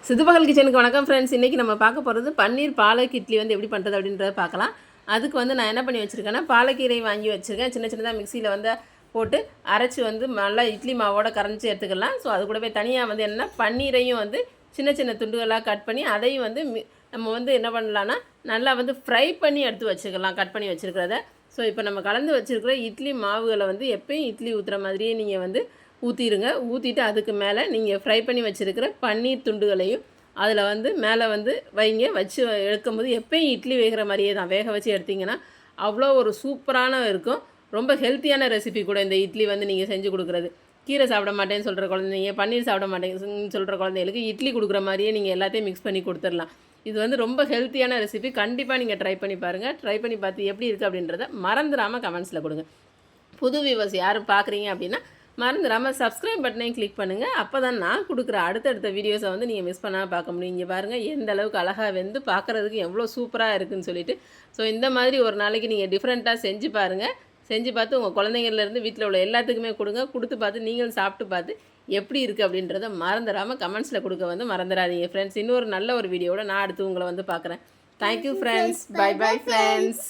சிதுபகல் கிச்சனுக்கு வணக்கம் ஃப்ரெண்ட்ஸ். இன்றைக்கி நம்ம பார்க்க போகிறது பன்னீர் பாலக் இட்லி வந்து எப்படி பண்ணுறது அப்படின்றத பார்க்கலாம். அதுக்கு வந்து நான் என்ன பண்ணி வச்சுருக்கேன்னா, பாலக்கீரை வாங்கி வச்சுருக்கேன். சின்ன சின்னதாக மிக்சியில் வந்து போட்டு அரைச்சி வந்து நல்லா இட்லி மாவோட கரைஞ்சி எடுத்துக்கலாம். ஸோ அது கூடவே தனியாக வந்து என்னென்னா பன்னீரையும் வந்து சின்ன சின்ன துண்டுகளாக கட் பண்ணி அதையும் வந்து நம்ம வந்து என்ன பண்ணலான்னா நல்லா வந்து ஃப்ரை பண்ணி எடுத்து வச்சுக்கலாம், கட் பண்ணி வச்சுருக்கிறத. ஸோ இப்போ நம்ம கலந்து வச்சுருக்கிற இட்லி மாவுகளை வந்து எப்பயும் இட்லி ஊற்றுற மாதிரியே நீங்கள் வந்து ஊற்றிடுங்க. ஊற்றிட்டு அதுக்கு மேலே நீங்கள் ஃப்ரை பண்ணி வச்சுருக்கிற பன்னீர் துண்டுகளையும் அதில் வந்து மேலே வந்து வைங்க. வச்சு எடுக்கும்போது எப்பயும் இட்லி வேகிற மாதிரியே தான் வேக வச்சு எடுத்திங்கன்னா அவ்வளோ ஒரு சூப்பரான இருக்கும். ரொம்ப ஹெல்த்தியான ரெசிபி கூட இந்த இட்லி வந்து நீங்கள் செஞ்சு கொடுக்குறது. கீரை சாப்பிட மாட்டேன்னு சொல்கிற குழந்தைங்க, பன்னீர் சாப்பிட மாட்டேன்னு சொல்கிற குழந்தைகளுக்கு இட்லி கொடுக்குற மாதிரியே நீங்கள் எல்லாத்தையும் மிக்ஸ் பண்ணி கொடுத்துடலாம். இது வந்து ரொம்ப ஹெல்த்தியான ரெசிபி. கண்டிப்பாக நீங்கள் ட்ரை பண்ணி பாருங்கள். ட்ரை பண்ணி பார்த்து எப்படி இருக்குது அப்படின்றத மறந்துடாமல் கமெண்ட்ஸில் கொடுங்க. புது வியூவர்ஸ் யாரும் பார்க்குறீங்க அப்படின்னா மறந்துடாமல் சப்ஸ்கிரைப் பட்டனையும் கிளிக் பண்ணுங்கள். அப்போ தான் நான் கொடுக்குற அடுத்தடுத்த வீடியோஸை வந்து நீங்கள் மிஸ் பண்ணாமல் பார்க்க முடியும். இங்கே பாருங்கள் எந்த அளவுக்கு அழகாக வெந்து பார்க்குறதுக்கு எவ்வளோ சூப்பராக இருக்குதுன்னு சொல்லிட்டு. ஸோ இந்த மாதிரி ஒரு நாளைக்கு நீங்கள் டிஃப்ரெண்ட்டாக செஞ்சு பாருங்கள். செஞ்சு பார்த்து உங்கள் குழந்தைங்கள்லேருந்து வீட்டில் உள்ள எல்லாத்துக்குமே கொடுங்க. கொடுத்து பார்த்து நீங்களும் சாப்பிட்டு பார்த்து எப்படி இருக்குது அப்படின்றத மறந்துடாமல் கமெண்ட்ஸில் கொடுக்க வந்து மறந்துடாதீங்க ஃப்ரெண்ட்ஸ். இன்னொரு நல்ல ஒரு வீடியோவோட நான் அடுத்து உங்களை வந்து பார்க்குறேன். Thank you friends. Bye bye friends.